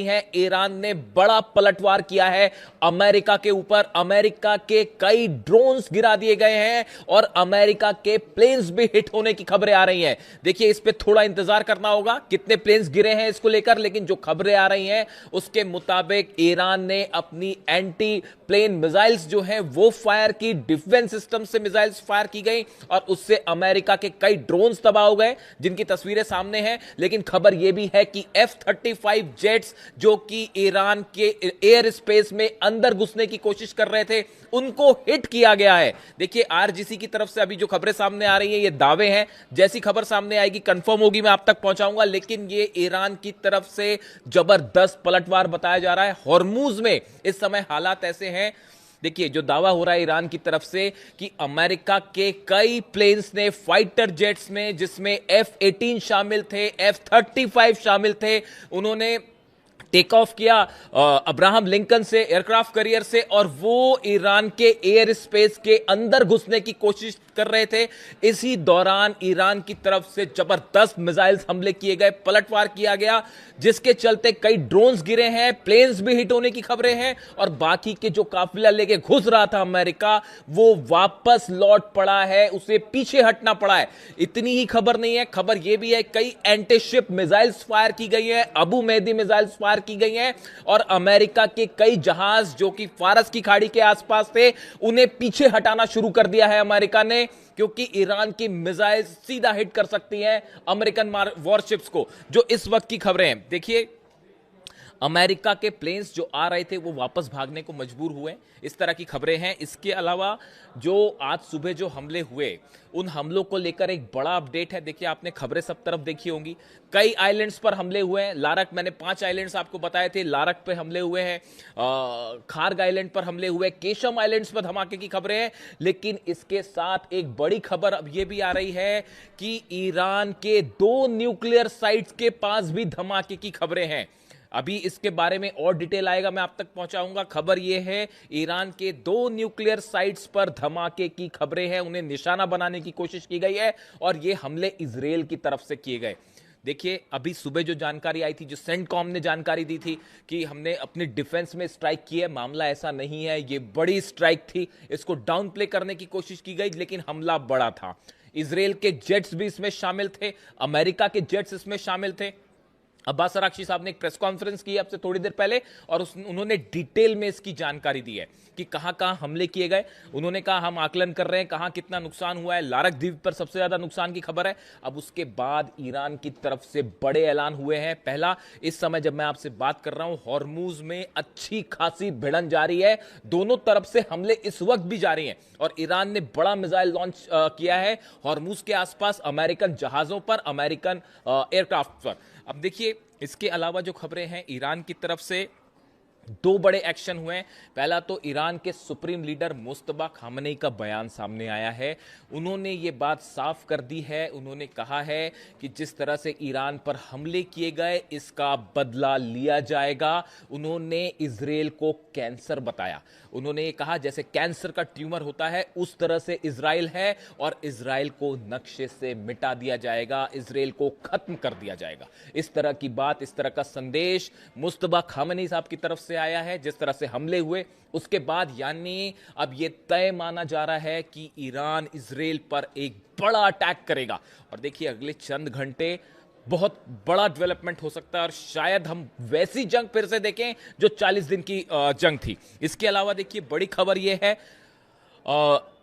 है। ईरान ने बड़ा पलटवार किया है अमेरिका के ऊपर। अमेरिका के कई ड्रोन्स गिरा दिए गए हैं और अमेरिका के प्लेन्स भी हिट होने की खबरें आ रही हैं। देखिए, इस पे थोड़ा इंतजार करना होगा कितने प्लेन्स गिरे हैं इसको लेकर, लेकिन जो खबरें आ रही हैं उसके मुताबिक ईरान ने अपनी एंटी प्लेन मिसाइल्स जो हैं वो फायर की, डिफेंस सिस्टम से मिसाइल्स फायर की गई और उससे अमेरिका के कई ड्रोन्स तबाह हो गए, जिनकी तस्वीरें सामने हैं। लेकिन खबर यह भी है कि F-35 जेट्स जो कि ईरान के एयर स्पेस में अंदर घुसने की कोशिश कर रहे थे, उनको हिट किया गया है। देखिए, आरजीसी की तरफ से अभी जो खबरें सामने आ रही हैं ये दावे हैं, जैसी खबर सामने आएगी कंफर्म होगी मैं आप तक पहुंचाऊंगा। लेकिन ये ईरान की तरफ से जबरदस्त पलटवार बताया जा रहा है। हॉर्मूज में इस समय हालात ऐसे हैं, देखिए जो दावा हो रहा है ईरान की तरफ से कि अमेरिका के कई प्लेन्स ने, फाइटर जेट्स में, जिसमें F-18 शामिल थे, F-35 शामिल थे, उन्होंने टेक ऑफ किया अब्राहम लिंकन से, एयरक्राफ्ट कैरियर से, और वो ईरान के एयर स्पेस के अंदर घुसने की कोशिश कर रहे थे। इसी दौरान ईरान की तरफ से जबरदस्त मिसाइल्स हमले किए गए, पलटवार किया गया, जिसके चलते कई ड्रोन्स गिरे हैं, प्लेन्स भी हिट होने की खबरें हैं और बाकी के जो काफिला लेके घुस रहा था अमेरिका, वो वापस लौट पड़ा है, उसे पीछे हटना पड़ा है। इतनी ही खबर नहीं है, खबर यह भी है कई एंटी शिप मिसाइल्स फायर की गई हैं, अबू मेहदी मिसाइल्स फायर की गई हैं और अमेरिका के कई जहाज जो कि फारस की खाड़ी के आसपास थे, उन्हें पीछे हटाना शुरू कर दिया है अमेरिका ने, क्योंकि ईरान की मिसाइल सीधा हिट कर सकती हैं अमेरिकन वॉरशिप्स को। जो इस वक्त की खबरें हैं, देखिए अमेरिका के प्लेन्स जो आ रहे थे वो वापस भागने को मजबूर हुए, इस तरह की खबरें हैं। इसके अलावा जो आज सुबह जो हमले हुए, उन हमलों को लेकर एक बड़ा अपडेट है। देखिए, आपने खबरें सब तरफ देखी होंगी, कई आइलैंड्स पर हमले हुए हैं। लारक, मैंने 5 आइलैंड्स आपको बताए थे, लारक पे हमले हुए हैं, खार्ग आइलैंड पर हमले हुए, केशम आइलैंड्स पर धमाके की खबरें हैं। लेकिन इसके साथ एक बड़ी खबर अब यह भी आ रही है कि ईरान के 2 न्यूक्लियर साइट्स के पास भी धमाके की खबरें हैं। अभी इसके बारे में और डिटेल आएगा, मैं आप तक पहुंचाऊंगा। खबर यह है ईरान के 2 न्यूक्लियर साइट्स पर धमाके की खबरें हैं, उन्हें निशाना बनाने की कोशिश की गई है और यह हमले इजराइल की तरफ से किए गए। देखिए, अभी सुबह जो जानकारी आई थी, जो सेंटकॉम ने जानकारी दी थी कि हमने अपनी डिफेंस में स्ट्राइक की है, मामला ऐसा नहीं है, यह बड़ी स्ट्राइक थी, इसको डाउन प्ले करने की कोशिश की गई, लेकिन हमला बड़ा था। इजराइल के जेट्स भी इसमें शामिल थे, अमेरिका के जेट्स इसमें शामिल थे। अब्बास अराक्ची साहब ने एक प्रेस कॉन्फ्रेंस की अब से थोड़ी देर पहले और उन्होंने डिटेल में इसकी जानकारी दी है कि कहां कहां हमले किए गए। उन्होंने कहा हम आकलन कर रहे हैं कहां कितना नुकसान हुआ है। लारक द्वीप पर सबसे ज्यादा नुकसान की खबर है। अब उसके बाद ईरान की तरफ से बड़े ऐलान हुए हैं। पहला, इस समय जब मैं आपसे बात कर रहा हूं, हॉर्मूज में अच्छी खासी भिड़न जारी है, दोनों तरफ से हमले इस वक्त भी जारी हैं और ईरान ने बड़ा मिसाइल लॉन्च किया है हॉर्मूज के आसपास, अमेरिकन जहाजों पर, अमेरिकन एयरक्राफ्ट पर। अब देखिए, इसके अलावा जो खबरें हैं, ईरान की तरफ से 2 बड़े एक्शन हुए हैं। पहला तो ईरान के सुप्रीम लीडर मुस्तबा खामनेई का बयान सामने आया है। उन्होंने ये बात साफ कर दी है, उन्होंने कहा है कि जिस तरह से ईरान पर हमले किए गए इसका बदला लिया जाएगा। उन्होंने इजराइल को कैंसर बताया। उन्होंने ये कहा जैसे कैंसर का ट्यूमर होता है उस तरह से इजराइल है और इजराइल को नक्शे से मिटा दिया जाएगा, इजराइल को खत्म कर दिया जाएगा। इस तरह की बात, इस तरह का संदेश मुस्तबा खामनेई साहब की तरफ से आया है। जिस तरह से हमले हुए उसके बाद, यानी अब यह तय माना जा रहा है कि ईरान इजराइल पर एक बड़ा अटैक करेगा। और देखिए, अगले चंद घंटे बहुत बड़ा डेवलपमेंट हो सकता है और शायद हम वैसी जंग फिर से देखें जो 40 दिन की जंग थी। इसके अलावा देखिए, बड़ी खबर यह है,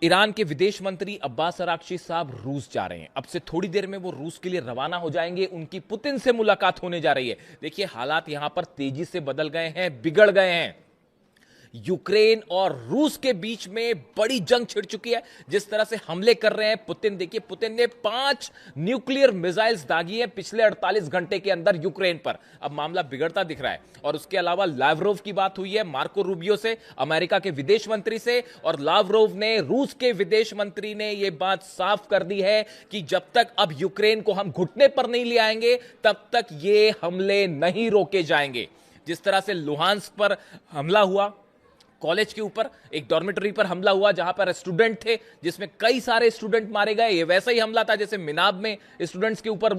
ईरान के विदेश मंत्री अब्बास अराक्ची साहब रूस जा रहे हैं। अब से थोड़ी देर में वो रूस के लिए रवाना हो जाएंगे, उनकी पुतिन से मुलाकात होने जा रही है। देखिए, हालात यहां पर तेजी से बदल गए हैं, बिगड़ गए हैं। यूक्रेन और रूस के बीच में बड़ी जंग छिड़ चुकी है। जिस तरह से हमले कर रहे हैं पुतिन, देखिए पुतिन ने 5 न्यूक्लियर मिसाइल्स दागी हैं पिछले 48 घंटे के अंदर यूक्रेन पर। अब मामला बिगड़ता दिख रहा है। और उसके अलावा लावरोव की बात हुई है मार्को रूबियो से, अमेरिका के विदेश मंत्री से, और लावरोव ने, रूस के विदेश मंत्री ने यह बात साफ कर दी है कि जब तक अब यूक्रेन को हम घुटने पर नहीं ले आएंगे तब तक ये हमले नहीं रोके जाएंगे। जिस तरह से लुहांस्क पर हमला हुआ, कॉलेज के ऊपर एक डॉर्मेटरी पर हमला हुआ जहां पर स्टूडेंट थे, जिसमें कई सारे स्टूडेंट मारे गए। ये वैसा ही हमला था जैसे मिनाब में स्टूडेंट्स के ऊपर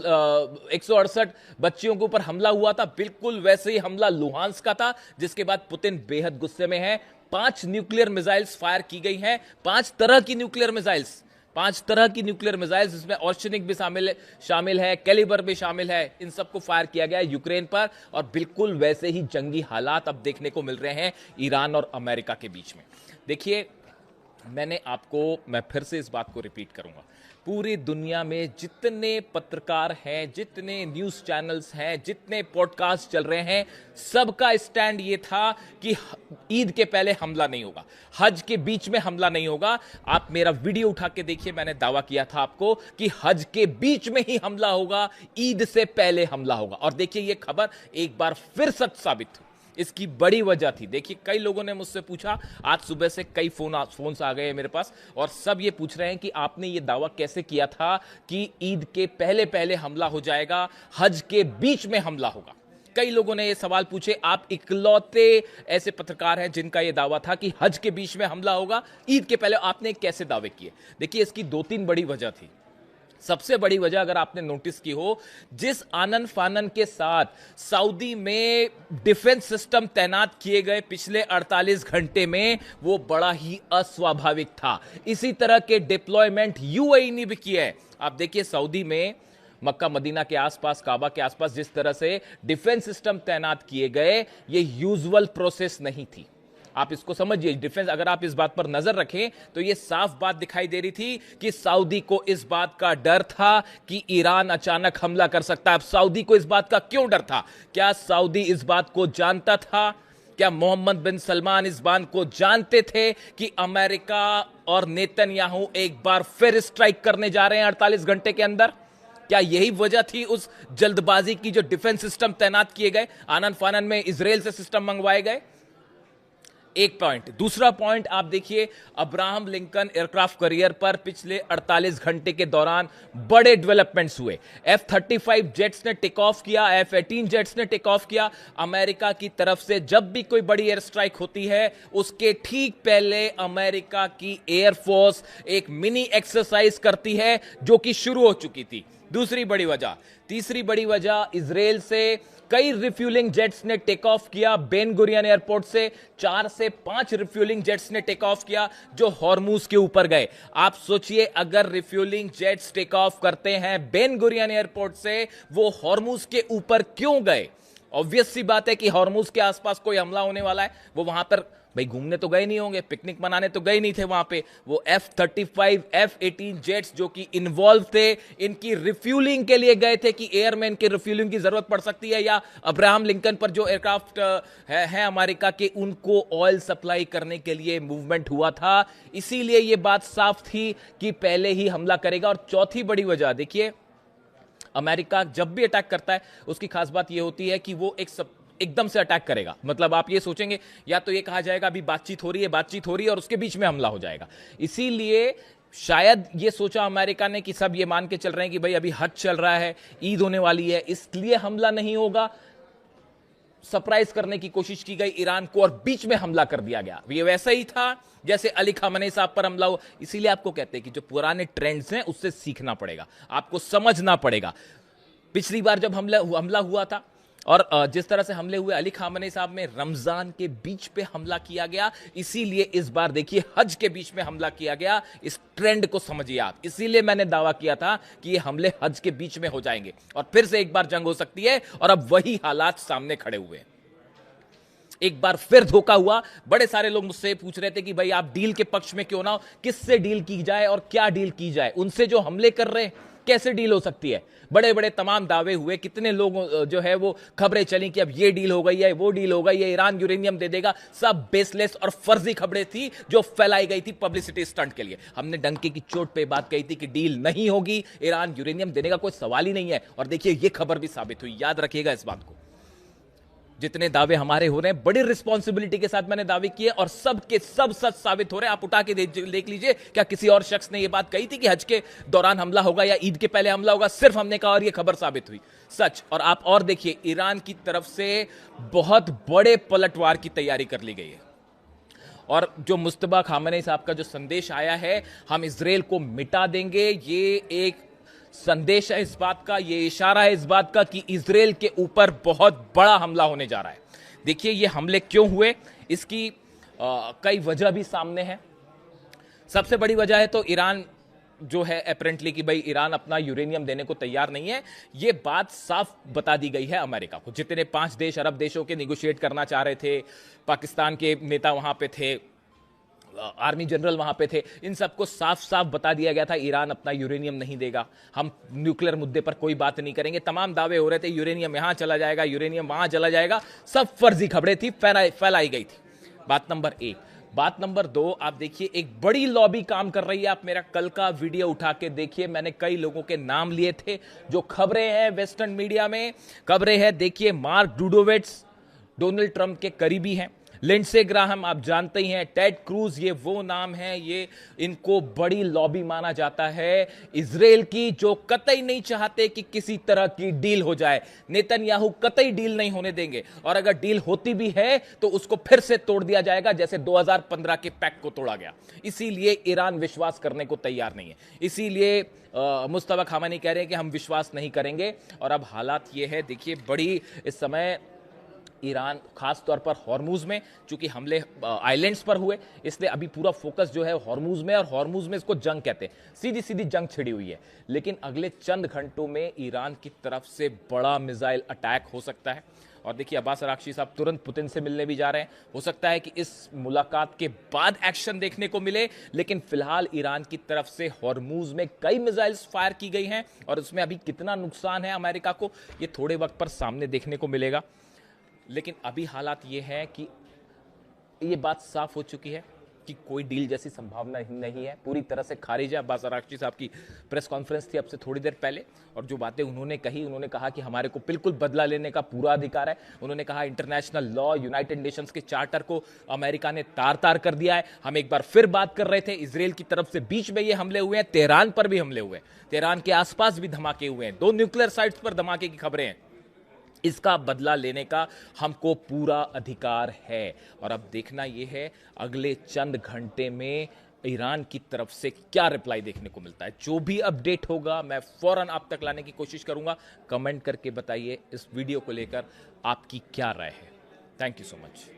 168 बच्चियों के ऊपर हमला हुआ था, बिल्कुल वैसे ही हमला लुहांस्क का था, जिसके बाद पुतिन बेहद गुस्से में है। 5 न्यूक्लियर मिसाइल्स फायर की गई हैं, 5 तरह की न्यूक्लियर मिसाइल्स, 5 तरह की न्यूक्लियर मिसाइल्स, जिसमें ऑर्शनिक भी शामिल है, कैलिबर भी शामिल है। इन सबको फायर किया गया है यूक्रेन पर, और बिल्कुल वैसे ही जंगी हालात अब देखने को मिल रहे हैं ईरान और अमेरिका के बीच में। देखिए, मैं फिर से इस बात को रिपीट करूंगा, पूरी दुनिया में जितने पत्रकार हैं, जितने न्यूज़ चैनल्स हैं, जितने पॉडकास्ट चल रहे हैं, सबका स्टैंड ये था कि ईद के पहले हमला नहीं होगा, हज के बीच में हमला नहीं होगा। आप मेरा वीडियो उठा के देखिए, मैंने दावा किया था आपको कि हज के बीच में ही हमला होगा, ईद से पहले हमला होगा। और देखिए, ये खबर एक बार फिर सच साबित हुई। इसकी बड़ी वजह थी, देखिए, कई लोगों ने मुझसे पूछा, आज सुबह से कई फोन्स आ गए मेरे पास, और सब ये पूछ रहे हैं कि आपने ये दावा कैसे किया था कि ईद के पहले पहले हमला हो जाएगा, हज के बीच में हमला होगा। कई लोगों ने ये सवाल पूछे। आप इकलौते ऐसे पत्रकार हैं जिनका ये दावा था कि हज के बीच में हमला होगा, ईद के पहले आपने कैसे दावे किए? देखिए, इसकी 2-3 बड़ी वजह थी। सबसे बड़ी वजह अगर आपने नोटिस की हो, जिस आनन फानन के साथ सऊदी में डिफेंस सिस्टम तैनात किए गए पिछले 48 घंटे में, वो बड़ा ही अस्वाभाविक था। इसी तरह के डिप्लॉयमेंट यूएई ने भी किए हैं। आप देखिए, सऊदी में मक्का मदीना के आसपास, काबा के आसपास जिस तरह से डिफेंस सिस्टम तैनात किए गए, ये यूजुअल प्रोसेस नहीं थी। आप इसको समझिए, डिफेंस, अगर आप इस बात पर नजर रखें तो यह साफ बात दिखाई दे रही थी कि सऊदी को इस बात का डर था कि ईरान अचानक हमला कर सकता है। अब सऊदी को इस बात का क्यों डर था? क्या सऊदी इस बात को जानता था? क्या मोहम्मद बिन सलमान इस बात को जानते थे कि अमेरिका और नेतन्याहू एक बार फिर स्ट्राइक करने जा रहे हैं 48 घंटे के अंदर? क्या यही वजह थी उस जल्दबाजी की जो डिफेंस सिस्टम तैनात किए गए, आनन फानन में इजराइल से सिस्टम मंगवाए गए? एक पॉइंट। दूसरा पॉइंट आप देखिए, अब्राहम लिंकन एयरक्राफ्ट कैरियर पर पिछले 48 घंटे के दौरान बड़े डेवलपमेंट्स हुए। F-35 जेट्स ने टेक ऑफ किया, F-18 जेट्स ने टेक ऑफ किया। अमेरिका की तरफ से जब भी कोई बड़ी एयर स्ट्राइक होती है, उसके ठीक पहले अमेरिका की एयरफोर्स एक मिनी एक्सरसाइज करती है, जो कि शुरू हो चुकी थी। दूसरी बड़ी वजह। तीसरी बड़ी वजह, इजराइल से कई रिफ्यूलिंग जेट्स ने टेक ऑफ किया। बेन गुरियन एयरपोर्ट से 4 से 5 रिफ्यूलिंग जेट्स ने टेक ऑफ किया, जो हॉर्मूज के ऊपर गए। आप सोचिए, अगर रिफ्यूलिंग जेट्स टेक ऑफ करते हैं बेन गुरियन एयरपोर्ट से, वो हॉर्मूज के ऊपर क्यों गए? ऑब्वियस सी बात है कि हॉर्मूज के आसपास कोई हमला होने वाला है। वो वहां पर भाई घूमने तो गए नहीं होंगे, पिकनिक मनाने तो गए नहीं थे वहां पे। वो F-35 F-18 जेट्स जो कि इन्वॉल्व थे, इनकी रिफ्यूलिंग के लिए गए थे कि एयरमैन की रिफ्यूलिंग की जरूरत पड़ सकती है, या अब्राहम लिंकन पर जो एयरक्राफ्ट है अमेरिका के, उनको ऑयल सप्लाई करने के लिए मूवमेंट हुआ था। इसीलिए यह बात साफ थी कि पहले ही हमला करेगा। और चौथी बड़ी वजह देखिए, अमेरिका जब भी अटैक करता है, उसकी खास बात यह होती है कि वो एकदम से अटैक करेगा। मतलब आप ये सोचेंगे, या तो ये कहा जाएगा अभी बातचीत हो रही है और उसके बीच में हमला हो जाएगा। इसीलिए शायद ये सोचा अमेरिका ने कि सब ये मान के चल रहे हैं कि भाई अभी हज चल रहा है, ईद होने वाली है, इसलिए हमला नहीं होगा। सरप्राइज करने की कोशिश की गई ईरान को, और बीच में हमला कर दिया गया। ये वैसा ही था जैसे अली खामनेई साहब पर हमला हो। इसीलिए आपको कहते हैं कि जो पुराने ट्रेंड्स हैं उससे सीखना पड़ेगा, आपको समझना पड़ेगा। पिछली बार जब हमला हुआ था, और जिस तरह से हमले हुए अली खामनेई साहब में, रमजान के बीच पे हमला किया गया। इसीलिए इस बार देखिए हज के बीच में हमला किया गया। इस ट्रेंड को समझिए आप। इसीलिए मैंने दावा किया था कि ये हमले हज के बीच में हो जाएंगे और फिर से एक बार जंग हो सकती है, और अब वही हालात सामने खड़े हुए हैं। एक बार फिर धोखा हुआ। बड़े सारे लोग मुझसे पूछ रहे थे कि भाई आप डील के पक्ष में क्यों ना हो, किससे डील की जाए और क्या डील की जाए? उनसे जो हमले कर रहे हैं, कैसे डील हो सकती है? बड़े बड़े तमाम दावे हुए, कितने लोग जो है वो खबरें चली कि अब ये डील हो गई है, वो डील हो गई है, ईरान यूरेनियम दे देगा। सब बेसलेस और फर्जी खबरें थी जो फैलाई गई थी पब्लिसिटी स्टंट के लिए। हमने डंके की चोट पे बात कही थी कि डील नहीं होगी, ईरान यूरेनियम देने का कोई सवाल ही नहीं है। और देखिए ये खबर भी साबित हुई। याद रखिएगा इस बात को। जितने दावे हमारे हो रहे हैं, बड़ी रिस्पॉन्सिबिलिटी के साथ मैंने दावे किए और सब के सब सच साबित हो रहे हैं। आप उठा के देख लीजिए, क्या किसी और शख्स ने यह बात कही थी कि हज के दौरान हमला होगा या ईद के पहले हमला होगा? सिर्फ हमने कहा और यह खबर साबित हुई सच। और आप और देखिए, ईरान की तरफ से बहुत बड़े पलटवार की तैयारी कर ली गई है। और जो मुस्तबा खामनेई साहब का जो संदेश आया है, हम इजराइल को मिटा देंगे, ये एक संदेश है इस बात का, ये इशारा है इस बात का कि इजराइल के ऊपर बहुत बड़ा हमला होने जा रहा है। देखिए ये हमले क्यों हुए, इसकी कई वजह भी सामने है। सबसे बड़ी वजह है तो ईरान जो है अपेरेंटली कि भाई ईरान अपना यूरेनियम देने को तैयार नहीं है। ये बात साफ बता दी गई है अमेरिका को। जितने 5 देश अरब देशों के निगोशिएट करना चाह रहे थे, पाकिस्तान के नेता वहां पे थे, आर्मी जनरल वहां पे थे, इन सबको साफ साफ बता दिया गया था ईरान अपना यूरेनियम नहीं देगा, हम न्यूक्लियर मुद्दे पर कोई बात नहीं करेंगे। तमाम दावे हो रहे थे यूरेनियम यहां चला जाएगा, यूरेनियम वहां चला जाएगा, सब फर्जी खबरें थी, फैलाई गई थी। बात नंबर 1। बात नंबर 2, आप देखिए एक बड़ी लॉबी काम कर रही है। आप मेरा कल का वीडियो उठा के देखिए, मैंने कई लोगों के नाम लिए थे जो खबरें हैं वेस्टर्न मीडिया में खबरें हैं। देखिए मार्क डूडोविट्स डोनाल्ड ट्रंप के करीबी हैं, लिंडसे ग्राहम आप जानते ही हैं, टेड क्रूज, ये वो नाम है, ये इनको बड़ी लॉबी माना जाता है इजराइल की, जो कतई नहीं चाहते कि किसी तरह की डील हो जाए। नेतन्याहू कतई डील नहीं होने देंगे, और अगर डील होती भी है तो उसको फिर से तोड़ दिया जाएगा जैसे 2015 के पैक्ट को तोड़ा गया। इसीलिए ईरान विश्वास करने को तैयार नहीं है। इसीलिए मुस्तफा खामेनी कह रहे हैं कि हम विश्वास नहीं करेंगे। और अब हालात ये है, देखिए बड़ी इस समय ईरान खास तौर पर हॉर्मुज में, चूंकि हमले आइलैंड्स पर हुए इसलिए अभी पूरा फोकस जो है हॉर्मुज में, और हॉर्मुज में इसको जंग कहते हैं, सीधी सीधी जंग छिड़ी हुई है। लेकिन अगले चंद घंटों में ईरान की तरफ से बड़ा मिसाइल अटैक हो सकता है। और देखिए अब्बास अरागची साहब तुरंत पुतिन से मिलने भी जा रहे हैं। हो सकता है कि इस मुलाकात के बाद एक्शन देखने को मिले, लेकिन फिलहाल ईरान की तरफ से हॉर्मुज में कई मिसाइल्स फायर की गई हैं, और उसमें अभी कितना नुकसान है अमेरिका को, ये थोड़े वक्त पर सामने देखने को मिलेगा। लेकिन अभी हालात ये है कि ये बात साफ हो चुकी है कि कोई डील जैसी संभावना नहीं है, पूरी तरह से खारिज है। अब्बास अरागची साहब की प्रेस कॉन्फ्रेंस थी अब से थोड़ी देर पहले, और जो बातें उन्होंने कही, उन्होंने कहा कि हमारे को बिल्कुल बदला लेने का पूरा अधिकार है। उन्होंने कहा इंटरनेशनल लॉ, यूनाइटेड नेशंस के चार्टर को अमेरिका ने तार तार कर दिया है। हम एक बार फिर बात कर रहे थे, इजराइल की तरफ से बीच में ये हमले हुए हैं, तेहरान पर भी हमले हुए हैं, तेहरान के आसपास भी धमाके हुए हैं, 2 न्यूक्लियर साइट्स पर धमाके की खबरें हैं। इसका बदला लेने का हमको पूरा अधिकार है। और अब देखना यह है अगले चंद घंटे में ईरान की तरफ से क्या रिप्लाई देखने को मिलता है। जो भी अपडेट होगा मैं फौरन आप तक लाने की कोशिश करूंगा। कमेंट करके बताइए इस वीडियो को लेकर आपकी क्या राय है। Thank you so much.